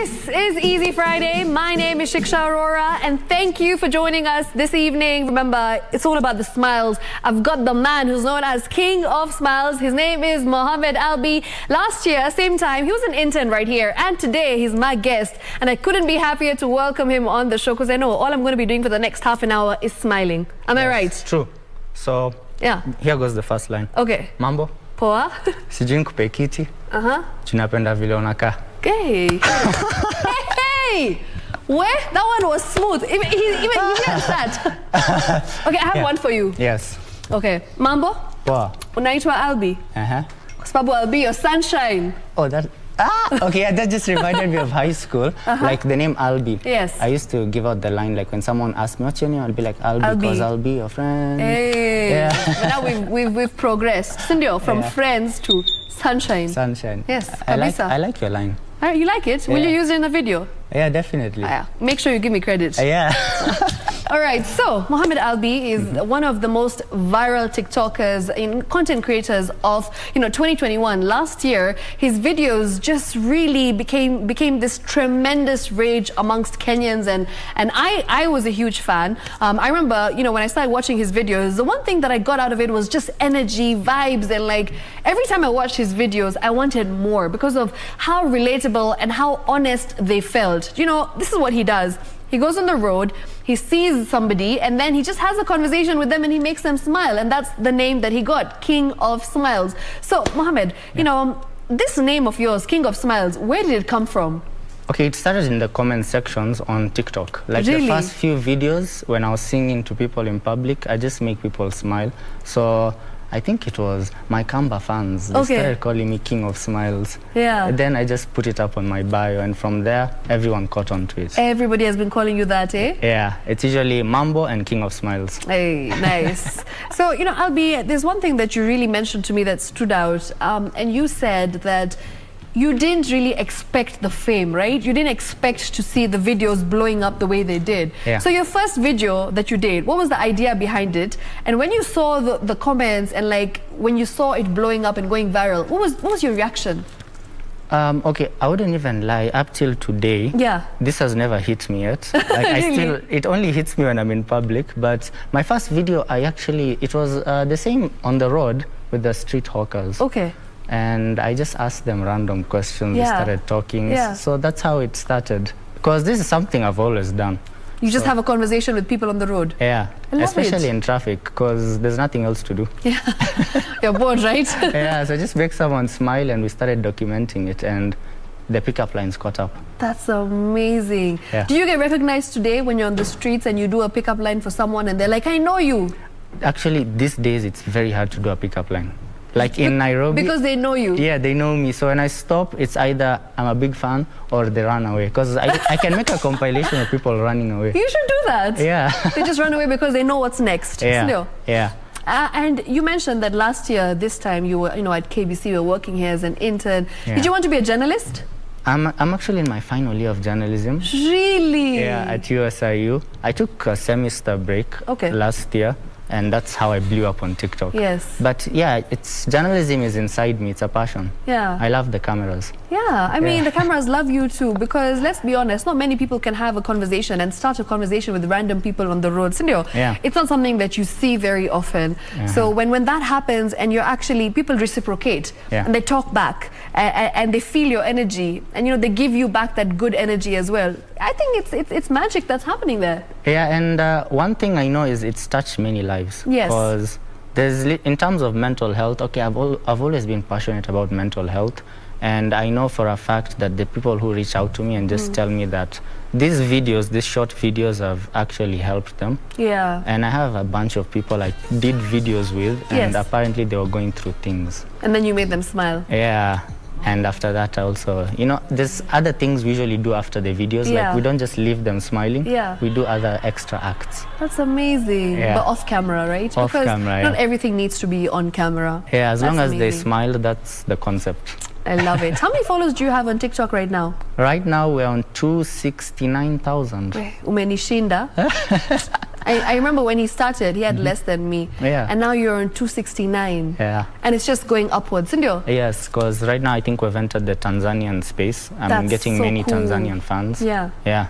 This is Easy Friday. My name is Shiksha Arora, and thank you for joining us this evening. Remember, it's all about the smiles. I've got the man who's known as King of Smiles. His name is Mohamed Alby. Last year, same time, he was an intern right here, and today he's my guest. And I couldn't be happier to welcome him on the show because I know all I'm going to be doing for the next half an hour is smiling. Am I right? True. So, yeah. Here goes the first line. Okay. Mambo. Poa. Sijui nikupe kiti. Tunapenda vile unakaa. Okay. Hey! Where? That one was smooth. Even he gets that. Okay, I have one for you. Yes. Okay. Mambo? Poa. Unaitwa Alby. Kwa sababu Alby, your sunshine. Oh, that... okay, that just reminded me of high school. Like the name Alby. Yes. I used to give out the line like when someone asked me, what's your name? I'll be like, Alby, because I'll be your friend. Hey. Yeah. But now we've progressed. Sindio, from friends to sunshine. Sunshine. Yes. I like your line. You like it? Will you use it in a video? Yeah, definitely. Make sure you give me credit. Yeah. All right, so Mohamed Alby is one of the most viral TikTokers and content creators of 2021. Last year, his videos just really became this tremendous rage amongst Kenyans, and I was a huge fan. I remember, when I started watching his videos, the one thing that I got out of it was just energy, vibes, and like every time I watched his videos, I wanted more because of how relatable and how honest they felt. This is what he does. He goes on the road, he sees somebody, and then he just has a conversation with them and he makes them smile. And that's the name that he got, King of Smiles. So, Mohamed, this name of yours, King of Smiles, where did it come from? Okay, it started in the comment sections on TikTok. Like Really? the first few videos, when I was singing to people in public, I just make people smile. So I think it was my Kamba fans. They started calling me King of Smiles. Yeah. And then I just put it up on my bio, and from there, everyone caught on to it. Everybody has been calling you that, eh? Yeah, it's usually Mambo and King of Smiles. Hey, nice. So, Alby, there's one thing that you really mentioned to me that stood out, and you said that you didn't really expect the fame, right? You didn't expect to see the videos blowing up the way they did. Yeah. So your first video that you did, what was the idea behind it? And when you saw the comments and like when you saw it blowing up and going viral, what was your reaction? Okay, I wouldn't even lie. Up till today, this has never hit me yet. Like Really? it only hits me when I'm in public. But my first video, it was the same on the road with the street hawkers. Okay. And I just asked them random questions. We started talking. Yeah. So that's how it started. Because this is something I've always done. You just have a conversation with people on the road. Yeah, especially in traffic, because there's nothing else to do. Yeah, you're bored, right? Yeah, so just make someone smile, and we started documenting it, and the pickup lines caught up. That's amazing. Yeah. Do you get recognized today when you're on the streets and you do a pickup line for someone and they're like, I know you? Actually, these days, it's very hard to do a pickup line. Like in Nairobi. Because they know you. Yeah, they know me. So when I stop, it's either I'm a big fan or they run away. Because I can make a compilation of people running away. You should do that. Yeah. They just run away because they know what's next. Yeah. Still. Yeah. And you mentioned that last year, this time you were, at KBC, you were working here as an intern. Yeah. Did you want to be a journalist? I'm actually in my final year of journalism. Really? Yeah, at USIU. I took a semester break last year. And that's how I blew up on TikTok. Yes. But yeah, journalism is inside me. It's a passion. Yeah. I love the cameras. Yeah, I mean, the cameras love you too, because let's be honest, not many people can have a conversation and start a conversation with random people on the road. Sindio, it's not something that you see very often. So when that happens and you're actually, people reciprocate and they talk back and they feel your energy and, they give you back that good energy as well. I think it's magic that's happening there. Yeah, and one thing I know is it's touched many lives. Yes. Because in terms of mental health, I've always been passionate about mental health, and I know for a fact that the people who reach out to me and just tell me that these short videos have actually helped them. Yeah. And I have a bunch of people I did videos with, and apparently they were going through things. And then you made them smile. Yeah. And after that, I also, there's other things we usually do after the videos. Like, we don't just leave them smiling. Yeah. We do other extra acts. That's amazing. Yeah. But off camera, right? Off camera, not everything needs to be on camera. Yeah, as long as they smile, that's the concept. I love it. How many followers do you have on TikTok right now? Right now, we're on 269,000. Umenishinda. I remember when he started, he had less than me. Yeah. And now you're on 269. Yeah. And it's just going upwards, isn't it? Yes, because right now I think we've entered the Tanzanian space. I'm That's getting so many cool. Tanzanian fans. Yeah. Yeah.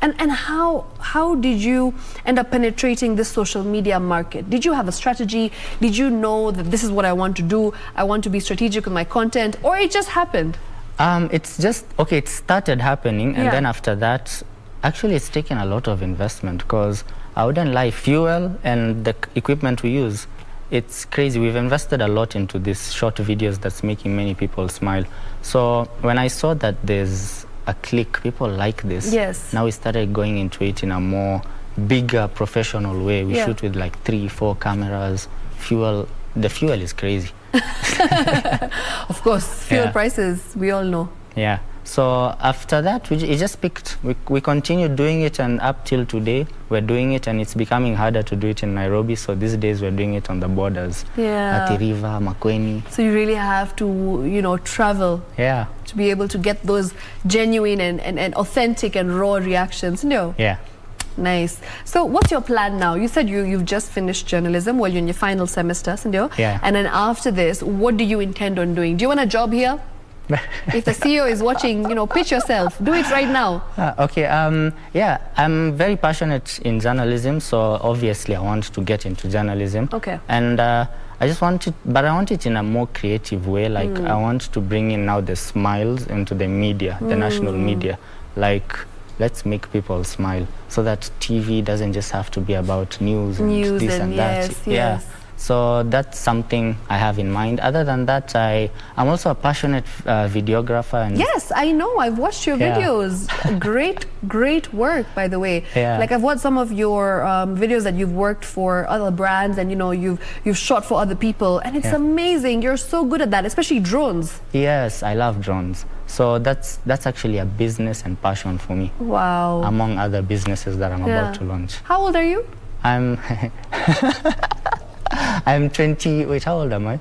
And how did you end up penetrating this social media market? Did you have a strategy? Did you know that this is what I want to do? I want to be strategic with my content, or it just happened? It's just, okay, it started happening, and Yeah. then after that, actually it's taken a lot of investment, because I wouldn't lie, fuel and the equipment we use, it's crazy. We've invested a lot into these short videos that's making many people smile. So when I saw that there's a click, people like this. Yes. Now we started going into it in a more bigger professional way. We shoot with like 3-4 cameras. Fuel, the fuel is crazy. Of course, fuel Yeah. prices, we all know. Yeah. So after that, it just picked. We continued doing it, and up till today, we're doing it, and it's becoming harder to do it in Nairobi. So these days, we're doing it on the borders. Yeah. Athi River, Makueni. So you really have to, you know, travel Yeah. to be able to get those genuine and authentic and raw reactions. No. Yeah. Nice. So what's your plan now? You said you've just finished journalism. Well, you're in your final semester, Sindio. Yeah. And then after this, what do you intend on doing? Do you want a job here? If the CEO is watching, you know, pitch yourself. Do it right now. Okay. Yeah, I'm very passionate in journalism, so obviously I want to get into journalism. Okay. And I just want it, but I want it in a more creative way. Like I want to bring in now the smiles into the media, the national media. Like, let's make people smile, so that TV doesn't just have to be about news and this and that. Yes, Yeah. yes. So that's something I have in mind. Other than that, I'm also a passionate videographer. And Yes, I know. I've watched your Yeah. videos. Great work, by the way. Yeah. Like I've watched some of your videos that you've worked for other brands, and you know you've shot for other people, and it's Yeah. amazing. You're so good at that, especially drones. Yes, I love drones. So that's actually a business and passion for me, Wow. among other businesses that I'm about to launch. How old are you? I'm I'm 20. Wait, how old am I?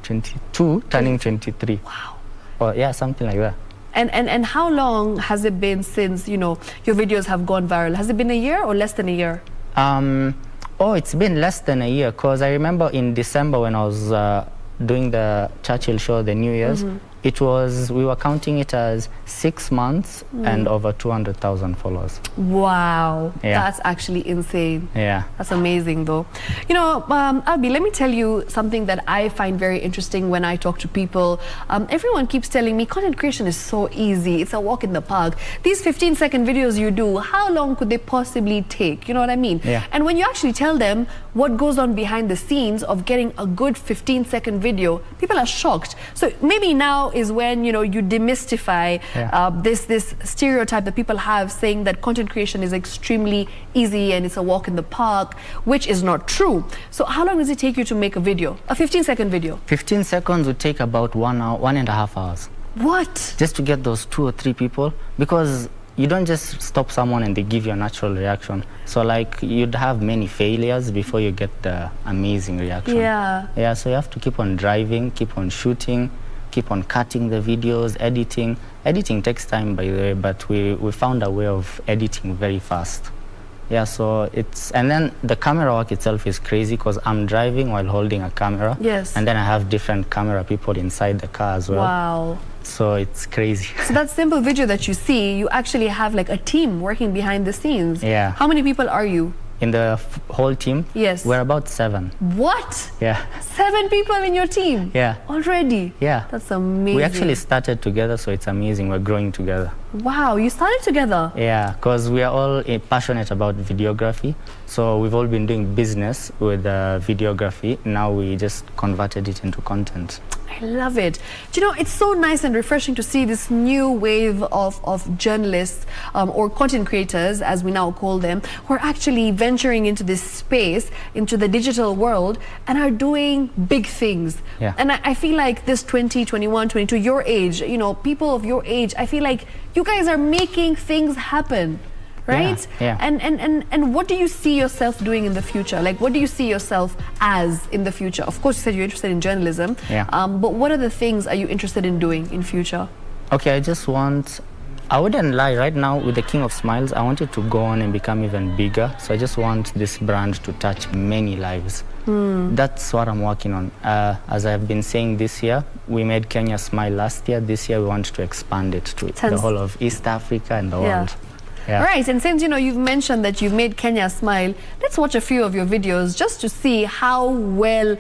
22, turning 23. Wow. Or yeah, something like that. And how long has it been since, you know, your videos have gone viral? Has it been a year or less than a year? Oh, it's been less than a year, because I remember in December when I was doing the Churchill show, the New Year's, we were counting it as 6 months and over 200,000 followers. Wow. Yeah. That's actually insane. Yeah. That's amazing, though. You know, Alby, let me tell you something that I find very interesting when I talk to people. Everyone keeps telling me content creation is so easy. It's a walk in the park. These 15-second videos you do, how long could they possibly take? You know what I mean? Yeah. And when you actually tell them what goes on behind the scenes of getting a good 15-second video, people are shocked. So maybe now is when, you know, you demystify this stereotype that people have, saying that content creation is extremely easy and it's a walk in the park, which is not true. So how long does it take you to make a video, a 15-second video? 15 seconds would take about 1 hour, 1.5 hours. What? Just to get those 2 or 3 people, because you don't just stop someone and they give you a natural reaction. So like you'd have many failures before you get the amazing reaction. Yeah. Yeah, so you have to keep on driving, keep on shooting, keep on cutting the videos, editing. Editing takes time, by the way, but we found a way of editing very fast. Yeah, so and then the camera work itself is crazy, because I'm driving while holding a camera. Yes. And then I have different camera people inside the car as well. Wow. So it's crazy. So that simple video that you see, you actually have like a team working behind the scenes. Yeah. How many people are you? In the whole team? Yes. We're about 7. What? Yeah. 7 people in your team? Yeah. Already? Yeah. That's amazing. We actually started together, so it's amazing. We're growing together. Wow, you started together? Yeah, because we are all passionate about videography. So we've all been doing business with videography. Now we just converted it into content. I love it. Do you know, it's so nice and refreshing to see this new wave of journalists or content creators, as we now call them, who are actually venturing into this space, into the digital world, and are doing big things. Yeah. And I feel like this 20, 21, 22, your age, you know, people of your age, I feel like you guys are making things happen. Right? Yeah. And what do you see yourself doing in the future? Like, what do you see yourself as in the future? Of course, you said you're interested in journalism. Yeah. But what other things are you interested in doing in future? Okay, I just want I wouldn't lie, right now with the King of Smiles, I wanted to go on and become even bigger. So I just want this brand to touch many lives. That's what I'm working on. As I've been saying this year, we made Kenya smile last year. This year we want to expand it to the whole of East Africa and the world. Yeah. Right, and since you've mentioned that you've made Kenya smile, let's watch a few of your videos just to see how well,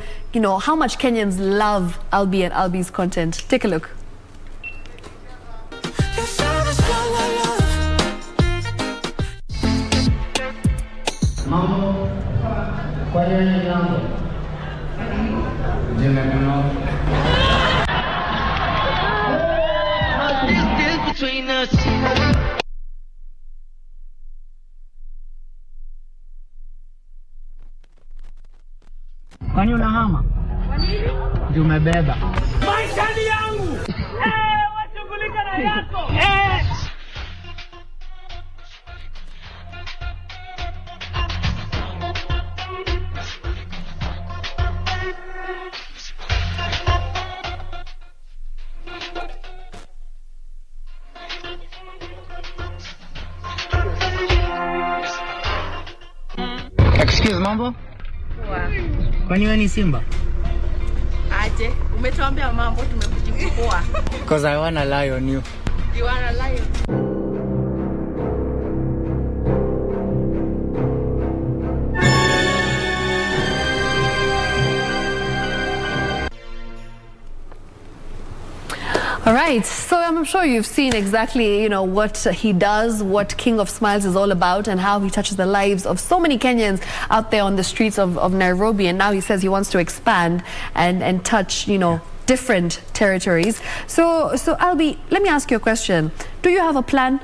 how much Kenyans love Alby and Alby's content. Take a look. Mambo, kwa hiyo ni lango. Between us. Kwani unahama? Kwa nini? Ndio umebeba. Maisha ni yangu. Washughulika na yako. Excuse mambo? Kwani wewe ni Simba? Aje, umetuambia mambo tumekujibu poa. Because I wanna lie on you. You wanna lie? All right, so I'm sure you've seen exactly, what he does, what King of Smiles is all about, and how he touches the lives of so many Kenyans out there on the streets of Nairobi. And now he says he wants to expand and touch, different territories. So Alby, let me ask you a question. Do you have a plan?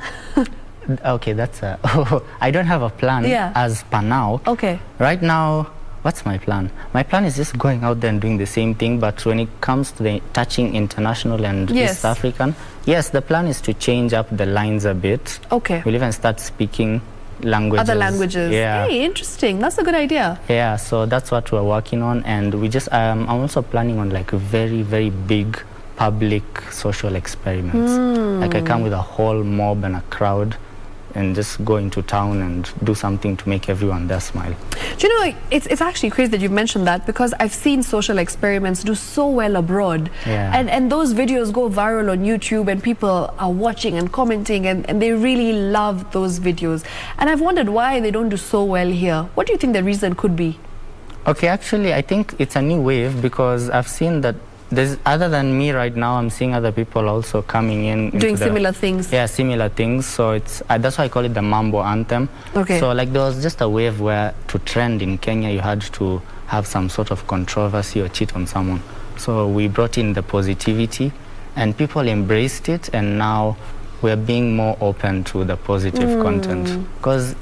Okay, that's I don't have a plan as per now. Okay. Right now, what's my plan? My plan is just going out there and doing the same thing, but when it comes to the touching international and East African, yes, the plan is to change up the lines a bit. Okay. We'll even start speaking languages. Other languages. Yeah. Hey, interesting. That's a good idea. Yeah, so that's what we're working on, and we just I'm also planning on like very, very big public social experiments. Like I come with a whole mob and a crowd and just go into town and do something to make everyone there smile. Do you know, it's actually crazy that you've mentioned that, because I've seen social experiments do so well abroad. Yeah. And those videos go viral on YouTube, and people are watching and commenting, and they really love those videos. And I've wondered why they don't do so well here. What do you think the reason could be? Okay, actually, I think it's a new wave, because I've seen that there's, other than me right now, I'm seeing other people also coming in. Doing similar things. Yeah, similar things. So it's that's why I call it the Mambo Anthem. Okay. So like there was just a wave where to trend in Kenya, you had to have some sort of controversy or cheat on someone. So we brought in the positivity, and people embraced it, and now we're being more open to the positive content. Because,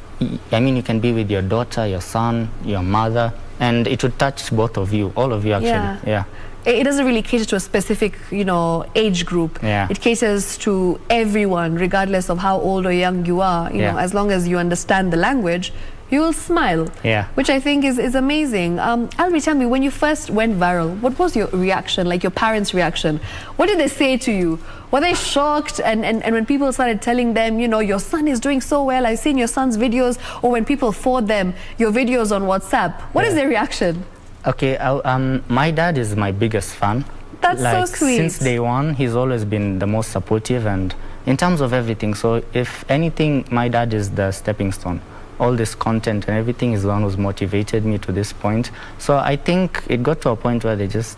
I mean, you can be with your daughter, your son, your mother, and it would touch both of you, all of you actually. Yeah. It doesn't really cater to a specific, age group. Yeah. It caters to everyone, regardless of how old or young you are. You know, as long as you understand the language, you will smile. Yeah. Which I think is amazing. Alby, tell me, when you first went viral, what was your reaction, like your parents' reaction? What did they say to you? Were they shocked? And when people started telling them, your son is doing so well, I've seen your son's videos, or when people forward them your videos on WhatsApp, what is their reaction? Okay, my dad is my biggest fan. That's so sweet. Since day one, he's always been the most supportive, and in terms of everything. So if anything, my dad is the stepping stone. All this content and everything is the one who's motivated me to this point. So I think it got to a point where they just,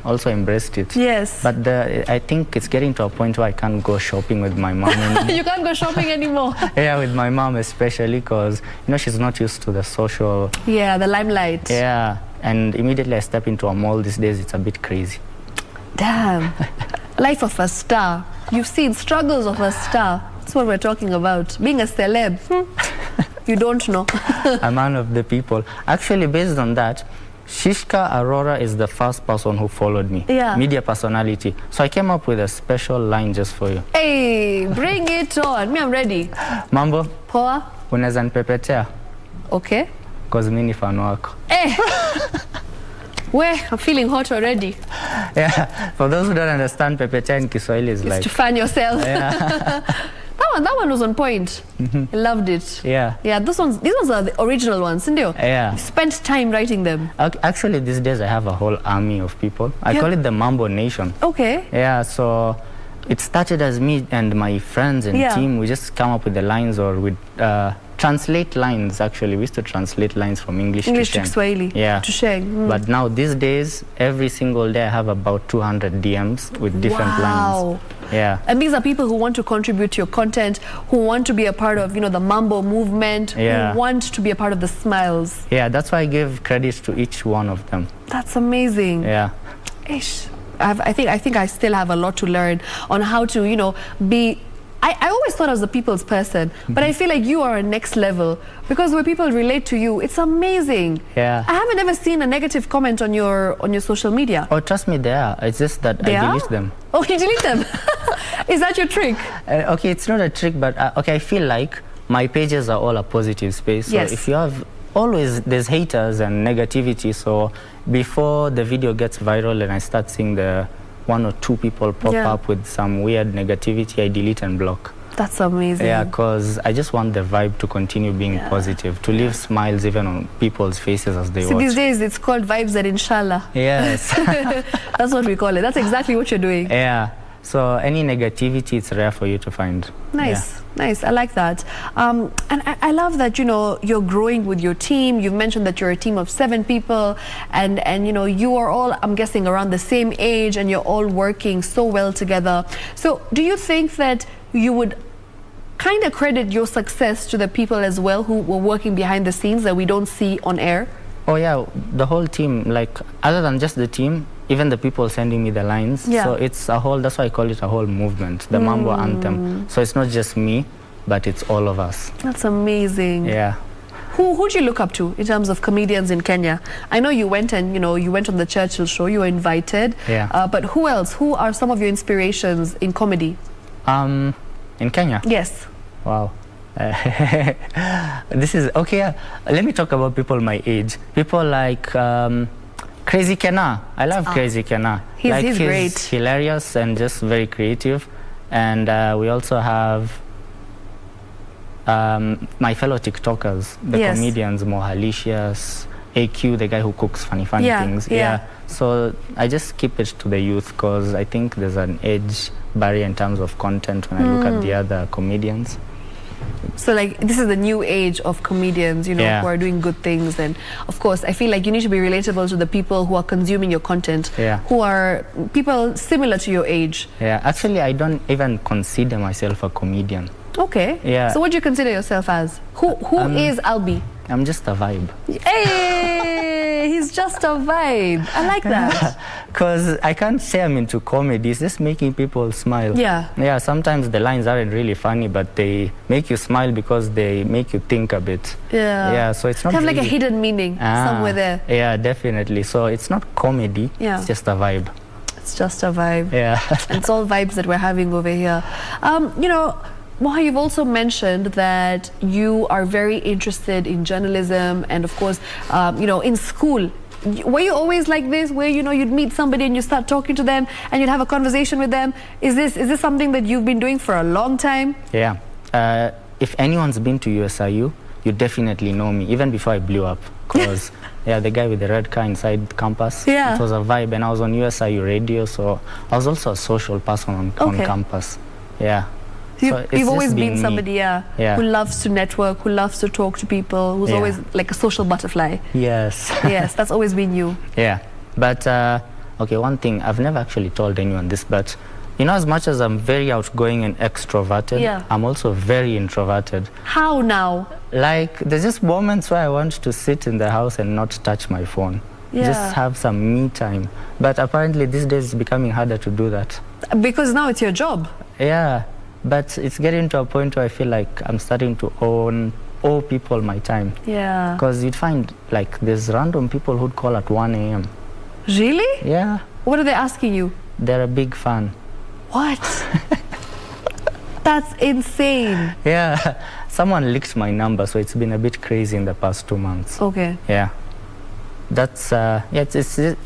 also embraced it. Yes. But I think it's getting to a point where I can't go shopping with my mom anymore. You can't go shopping anymore. Yeah, with my mom especially, because, she's not used to the social... Yeah, the limelight. Yeah, and immediately I step into a mall these days, it's a bit crazy. Damn. Life of a star. You've seen struggles of a star. That's what we're talking about. Being a celeb. You don't know. A man of the people. Actually, based on that, Shiksha Arora is the first person who followed me. Yeah. Media personality. So I came up with a special line just for you. Hey, bring it on. Me, I'm ready. Mambo. Poa. Unaweza nipepetea? Okay. Because mimi ni fan wako. Eh. Where? I'm feeling hot already. Yeah, for those who don't understand, pepe chai in Kiswahili is It's like... to fan yourself. Yeah. That one was on point. I loved it. Yeah. Yeah, these ones are the original ones, isn't it? Yeah. You spent time writing them. Actually, these days I have a whole army of people. I call it the Mambo Nation. Okay. Yeah, so it started as me and my friends and team. We just come up with the lines, or we translate lines. Actually, we used to translate lines from English to Sheng. Kiswahili. Yeah. To Sheng. But now these days, every single day I have about 200 DMs with different lines. Yeah. And these are people who want to contribute to your content, who want to be a part of, the Mambo movement, who want to be a part of the smiles. Yeah, that's why I give credit to each one of them. That's amazing. Yeah. Ish. I think I still have a lot to learn on how to, be... I always thought I was a people's person, but I feel like you are a next level, because when people relate to you, it's amazing. Yeah. I haven't ever seen a negative comment on your social media. Oh, trust me, they are. It's just that I delete them. Oh, you delete them? Is that your trick? Okay, it's not a trick, but okay, I feel like my pages are all a positive space. So if you have there's haters and negativity, so before the video gets viral and I start seeing the 1 or 2 people pop up with some weird negativity, I delete and block. That's amazing. Yeah, because I just want the vibe to continue being positive, to leave smiles even on people's faces as they watch. These days it's called vibes and inshallah. Yes. That's what we call it. That's exactly what you're doing. Yeah. So any negativity, it's rare for you to find. Nice, nice. I like that. And I love that, you're growing with your team. You've mentioned that you're a team of 7 people, and you are all, I'm guessing, around the same age, and you're all working so well together. So do you think that you would kind of credit your success to the people as well who were working behind the scenes that we don't see on air? Oh yeah, the whole team, like other than just the team, even the people sending me the lines. So it's a whole, that's why I call it a whole movement, the Mambo Anthem. So it's not just me, but it's all of us. That's amazing. Yeah. Who do you look up to in terms of comedians in Kenya? I know you went and, you went on the Churchill show, you were invited. Yeah. But who else? Who are some of your inspirations in comedy? In Kenya? Yes. Wow. This is, okay, let me talk about people my age. People like Crazy Kenna. I love Crazy Kenna. He's great. He's hilarious and just very creative. And we also have my fellow TikTokers, the comedians, Mohalicious, AQ, the guy who cooks funny things. Yeah. So I just keep it to the youth, because I think there's an age barrier in terms of content when I look at the other comedians. So like this is the new age of comedians, who are doing good things, and of course I feel like you need to be relatable to the people who are consuming your content, who are people similar to your age. Yeah, actually I don't even consider myself a comedian. Okay. Yeah. So what do you consider yourself as? Who is Alby? I'm just a vibe. Hey, he's just a vibe. I like that. Because I can't say I'm into comedy. It's just making people smile. Yeah. Yeah, sometimes the lines aren't really funny, but they make you smile because they make you think a bit. Yeah. Yeah, so it's not have really... like a hidden meaning somewhere there. Yeah, definitely. So it's not comedy. Yeah. It's just a vibe. It's just a vibe. Yeah. It's all vibes that we're having over here. Moha, you've also mentioned that you are very interested in journalism, and of course, in school. Were you always like this, where you'd meet somebody and you start talking to them and you'd have a conversation with them? Is this something that you've been doing for a long time? Yeah. If anyone's been to USIU, you definitely know me, even before I blew up. Because the guy with the red car inside campus. Yeah. It was a vibe, and I was on USIU radio, so I was also a social person on campus. Yeah. So you've always been somebody, who loves to network, who loves to talk to people, who's always like a social butterfly. Yes. Yes, that's always been you. Yeah. But, okay, one thing, I've never actually told anyone this, but, as much as I'm very outgoing and extroverted, I'm also very introverted. How now? Like, there's just moments where I want to sit in the house and not touch my phone. Yeah. Just have some me time. But apparently these days it's becoming harder to do that. Because now it's your job. Yeah. But it's getting to a point where I feel like I'm starting to owe people my time. Yeah. Because you'd find, like, there's random people who'd call at 1 a.m. Really? Yeah. What are they asking you? They're a big fan. What? That's insane. Yeah. Someone licked my number, so it's been a bit crazy in the past 2 months. Okay. Yeah. that's yeah,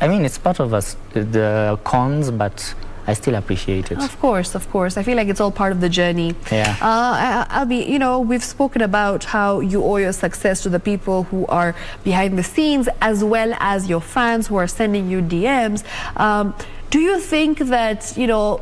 I mean, it's part of us, the cons, but I still appreciate it. Of course, of course. I feel like it's all part of the journey. Yeah. Alby, you know, we've spoken about how you owe your success to the people who are behind the scenes, as well as your fans who are sending you DMs. Do you think that, you know,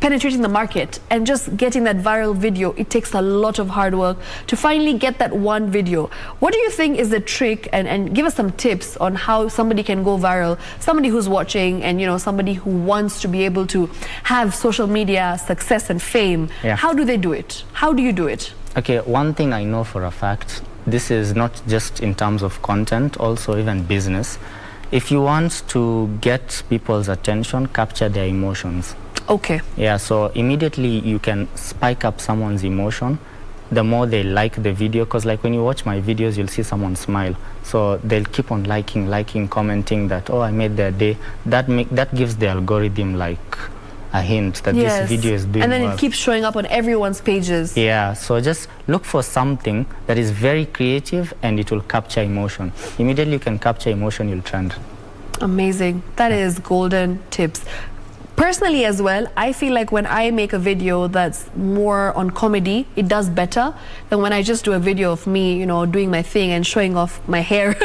penetrating the market and just getting that viral video, it takes a lot of hard work to finally get that one video? What do you think is the trick, and give us some tips on how somebody can go viral, somebody who's watching, and you know, somebody who wants to be able to have social media success and fame? Yeah. How do they do it? How do you do it? Okay, one thing I know for a fact, this is not just in terms of content, also even business. If you want to get people's attention, capture their emotions. Okay. Yeah, so immediately you can spike up someone's emotion the more they like the video, because like when you watch my videos, you'll see someone smile, so they'll keep on liking, commenting that, oh, I made their day. That gives the algorithm like a hint that this video is doing and then well. It keeps showing up on everyone's pages. Yeah, so just look for something that is very creative and it will capture emotion. Immediately you can capture emotion, you'll trend. Amazing. That is golden tips. Personally as well, I feel like when I make a video that's more on comedy, it does better than when I just do a video of me, you know, doing my thing and showing off my hair.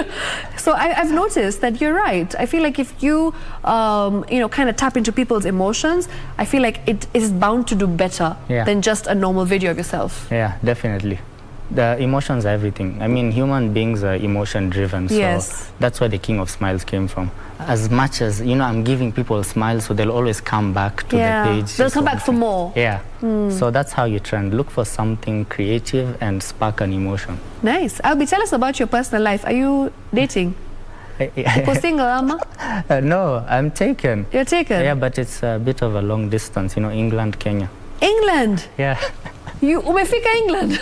So I've noticed that you're right. I feel like if you, you know, kind of tap into people's emotions, I feel like it is bound to do better than just a normal video of yourself. Yeah, definitely. The emotions are everything. I mean, human beings are emotion driven, so that's where the king of smiles came from. As much as, you know, I'm giving people smiles, so they'll always come back to the page. They'll come back for more. Yeah. So that's how you trend. Look for something creative and spark an emotion. Nice. Alby, tell us about your personal life. Are you dating? You're single, Ama? No, I'm taken. You're taken? Yeah, but it's a bit of a long distance, you know, England, Kenya. England? Yeah. You umefika England?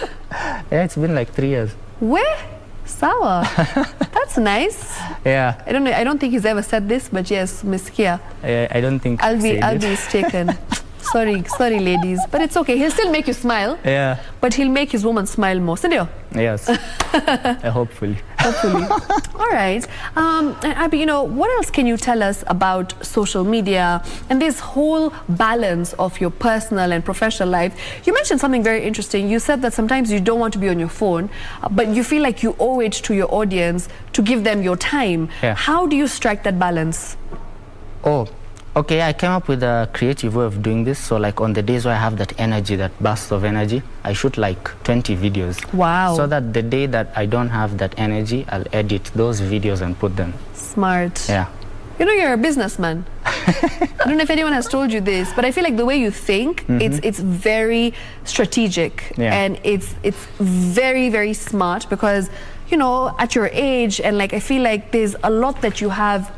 Yeah, it's been like 3 years. Where? Sawa. That's nice. Yeah. I don't know. I don't think he's ever said this, but yes, Miskia. I don't think Alby is taken. Sorry, ladies, but it's okay. He'll still make you smile. Yeah. But he'll make his woman smile more. Sindio? Yes. Hopefully. Hopefully. All right. Alby, you know, what else can you tell us about social media and this whole balance of your personal and professional life? You mentioned something very interesting. You said that sometimes you don't want to be on your phone, but you feel like you owe it to your audience to give them your time. Yeah. How do you strike that balance? Oh, okay, I came up with a creative way of doing this. So like on the days where I have that energy, that burst of energy, I shoot like 20 videos. Wow. So that the day that I don't have that energy, I'll edit those videos and put them. Smart. Yeah. You know, you're a businessman. I don't know if anyone has told you this, but I feel like the way you think, it's very strategic, and it's very, very smart, because, you know, at your age, and like I feel like there's a lot that you have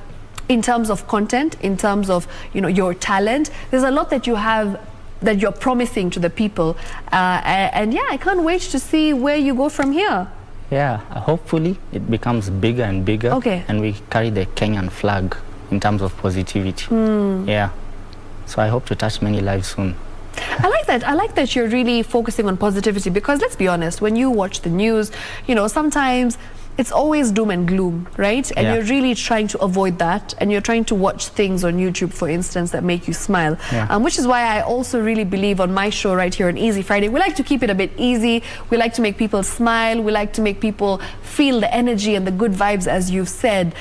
in terms of content, in terms of, you know, your talent. There's a lot that you have that you're promising to the people, and yeah, I can't wait to see where you go from here. Yeah, hopefully it becomes bigger and bigger. Okay. And we carry the Kenyan flag in terms of positivity. Yeah. So I hope to touch many lives soon. I like that. I like that you're really focusing on positivity, because let's be honest, when you watch the news, you know, sometimes it's always doom and gloom, right? And you're really trying to avoid that, and you're trying to watch things on YouTube, for instance, that make you smile, which is why I also really believe on my show right here on Easy Friday, we like to keep it a bit easy. We like to make people smile. We like to make people feel the energy and the good vibes, as you've said.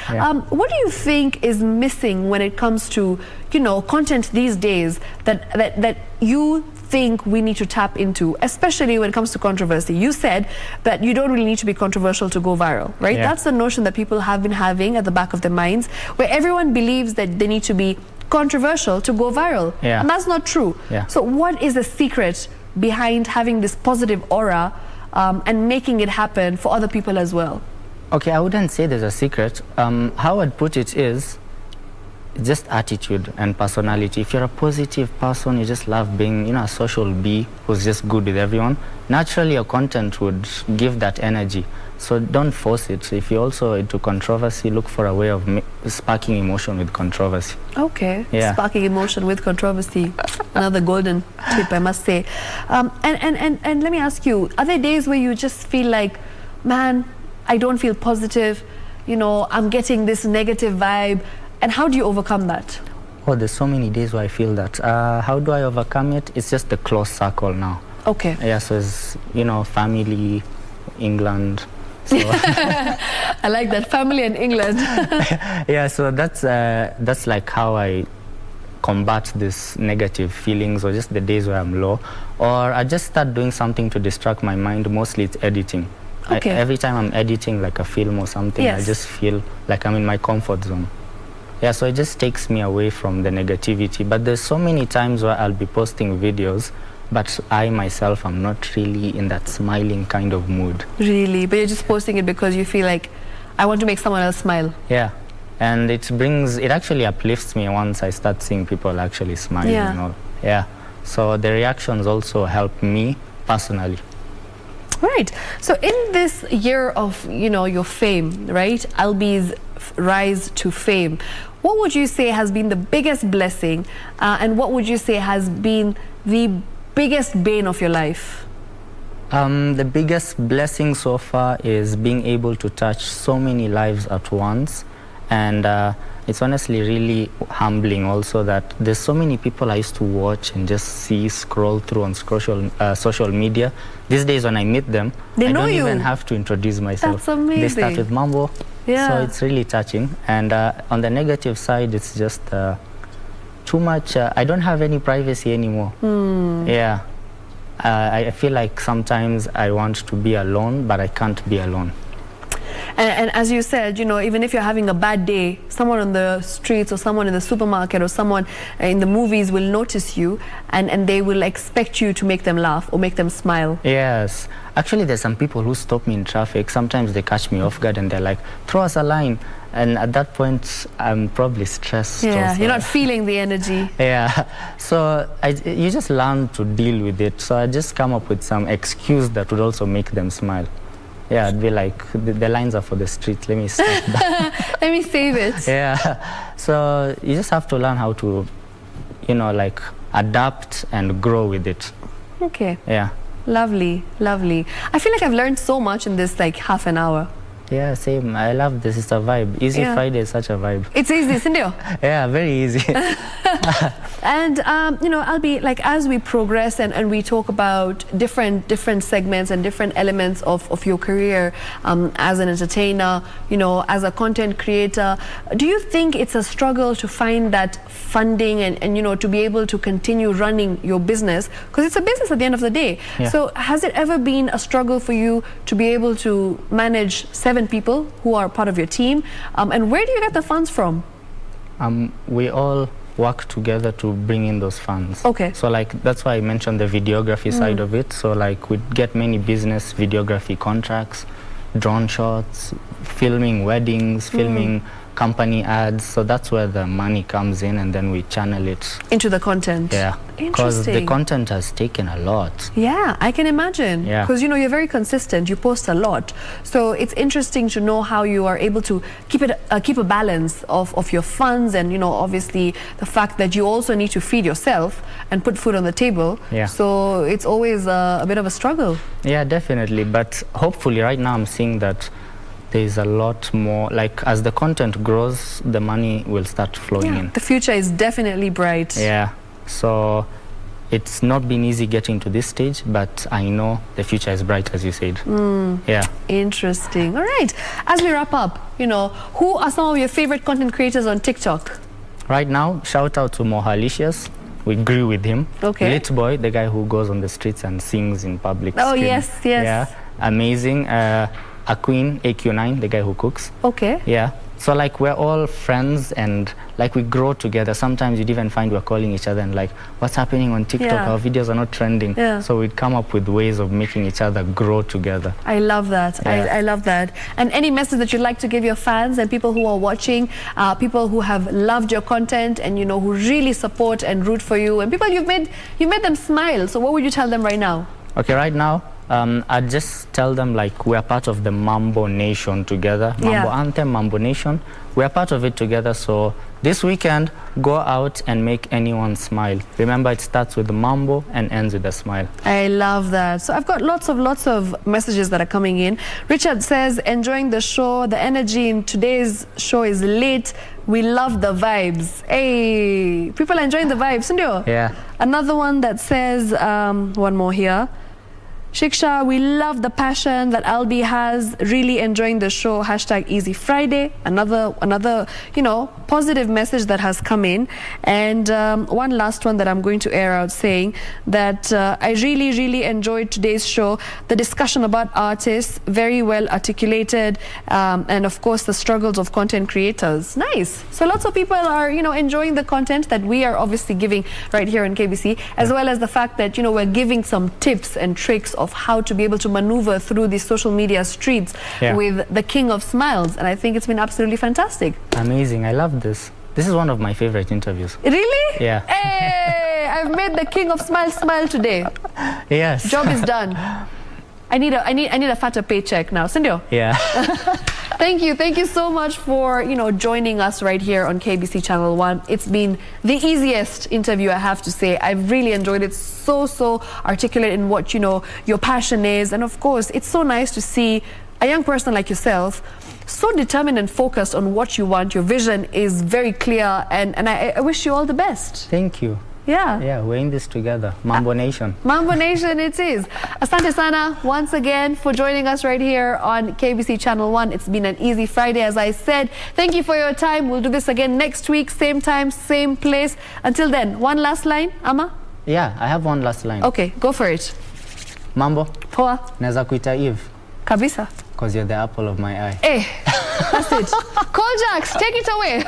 What do you think is missing when it comes to, you know, content these days that you think we need to tap into, especially when it comes to controversy? You said that you don't really need to be controversial to go viral, right? That's the notion that people have been having at the back of their minds, where everyone believes that they need to be controversial to go viral. And that's not true. So what is the secret behind having this positive aura and making it happen for other people as well? Okay, I wouldn't say there's a secret. How I'd put it is just attitude and personality. If you're a positive person, you just love being, you know, a social bee who's just good with everyone, naturally your content would give that energy. So don't force it. If you're also into controversy, look for a way of sparking emotion with controversy. Okay. Sparking emotion with controversy. Another golden tip, I must say. And let me ask you, are there days where you just feel like, man, I don't feel positive? you know, I'm getting this negative vibe, and how do you overcome that? Oh, there's so many days where I feel that. How do I overcome it? It's just the close circle now. Okay. Yeah, so it's, you know, family, England. So I like that, family and England. yeah, so that's like how I combat this negative feelings, or just the days where I'm low. Or I just start doing something to distract my mind. Mostly it's editing. Okay. Every time I'm editing like a film or something, Yes. I just feel like I'm in my comfort zone. Yeah, so it just takes me away from the negativity. But there's so many times where I'll be posting videos, but I myself am not really in that smiling kind of mood. Really? But you're just posting it because you feel like, I want to make someone else smile. Yeah, and it actually uplifts me once I start seeing people actually smiling. Yeah. And all. Yeah, so the reactions also help me personally. Right. So in this year of, you know, your fame, right, Alby's rise to fame, what would you say has been the biggest blessing, and what would you say has been the biggest bane of your life? The biggest blessing so far is being able to touch so many lives at once, and it's honestly really humbling also that there's so many people I used to watch and just see scroll through on social media. These days when I meet them, They I know don't you. even have to introduce myself. That's amazing. They start with Mambo. Yeah. So it's really touching. And on the negative side, it's just too much. I don't have any privacy anymore. Yeah. I feel like sometimes I want to be alone, but I can't be alone. And as you said, you know, even if you're having a bad day, someone on the streets or someone in the supermarket or someone in the movies will notice you, and they will expect you to make them laugh or make them smile. Yes. Actually, there's some people who stop me in traffic. Sometimes they catch me off guard and they're like, throw us a line. And at that point, I'm probably stressed. Yeah, also. you're not feeling the energy. Yeah. So you just learn to deal with it. So I just come up with some excuse that would also make them smile. Yeah, I'd be like, the lines are for the street. Let me stop that. Let me save it. Yeah. So you just have to learn how to, you know, like adapt and grow with it. Okay. Yeah. Lovely, lovely. I feel like I've learned so much in this like half an hour. Yeah, same. I love this. It's a vibe. Easy Yeah. Friday is such a vibe. It's easy, isn't it? Yeah, very easy. And you know, Alby, like as we progress and we talk about different segments and different elements of your career as an entertainer, you know, as a content creator, do you think it's a struggle to find that funding and you know, to be able to continue running your business, because it's a business at the end of the day? Yeah. So has it ever been a struggle for you to be able to manage 7 people who are part of your team, and where do you get the funds from? We all work together to bring in those funds. Okay. So like that's why I mentioned the videography side of it. So like we get many business videography contracts, drone shots, filming weddings, filming company ads. So that's where the money comes in, and then we channel it. Into the content. Yeah. Because the Interesting. content has taken a lot. Yeah, I can imagine. Yeah. Because, you know, you're very consistent. You post a lot. So it's interesting to know how you are able to keep a balance of your funds, and, you know, obviously the fact that you also need to feed yourself and put food on the table. Yeah. So it's always a bit of a struggle. Yeah, definitely. But hopefully right now I'm seeing that there's a lot more, like as the content grows, the money will start flowing in. The future is definitely bright. Yeah. So it's not been easy getting to this stage, but I know the future is bright, as you said. Yeah. Interesting. All right. As we wrap up, you know, who are some of your favorite content creators on TikTok? Right now, shout out to Mohalicious. We grew with him. Okay. Lit Boy, the guy who goes on the streets and sings in public. Oh, screen. yes, yes. Yeah. Amazing. A Queen, AQ9, the guy who cooks. Okay. Yeah. So like we're all friends and like we grow together. Sometimes you'd even find we're calling each other and like, what's happening on TikTok? Yeah. Our videos are not trending. Yeah. So we'd come up with ways of making each other grow together. I love that. Yeah. I love that. And any message that you'd like to give your fans and people who are watching, people who have loved your content and, you know, who really support and root for you, and people you've made them smile. So what would you tell them right now? Okay, right now, I'd just tell them like we're part of the Mambo Nation together. Mambo Anthem, Mambo Nation. We're part of it together. So this weekend, go out and make anyone smile. Remember, it starts with the Mambo and ends with a smile. I love that. So I've got lots of messages that are coming in. Richard says, enjoying the show. The energy in today's show is lit. We love the vibes. Hey, people are enjoying the vibes, Ndio? Yeah. Another one that says, one more here. Shiksha, we love the passion that Alby has. Really enjoying the show. Hashtag Easy Friday. Another, you know, positive message that has come in. And one last one that I'm going to air out saying that I really enjoyed today's show. The discussion about artists, very well articulated. And of course, the struggles of content creators. Nice. So lots of people are, you know, enjoying the content that we are obviously giving right here on KBC, as well as the fact that, you know, we're giving some tips and tricks of how to be able to maneuver through the social media streets with the king of smiles. And I think it's been absolutely fantastic. Amazing. I love this. This is one of my favorite interviews. Really? Yeah. Hey, I've made the king of smiles smile today. Yes. Job is done. I need a fatter paycheck now. Sindio? Yeah. Thank you so much for, you know, joining us right here on KBC Channel 1. It's been the easiest interview, I have to say. I've really enjoyed it. So articulate in what, you know, your passion is. And of course, it's so nice to see a young person like yourself so determined and focused on what you want. Your vision is very clear, and I wish you all the best. Thank you. Yeah, we're in this together. Mambo Nation. Mambo Nation it is. Asante sana once again for joining us right here on KBC Channel 1. It's been an easy Friday, as I said. Thank you for your time. We'll do this again next week, same time, same place. Until then, one last line, Ama? Yeah, I have one last line. Okay, go for it. Mambo. Poa. Naweza kuita Eve. Kabisa. Because you're the apple of my eye. That's it. Call Jax, take it away.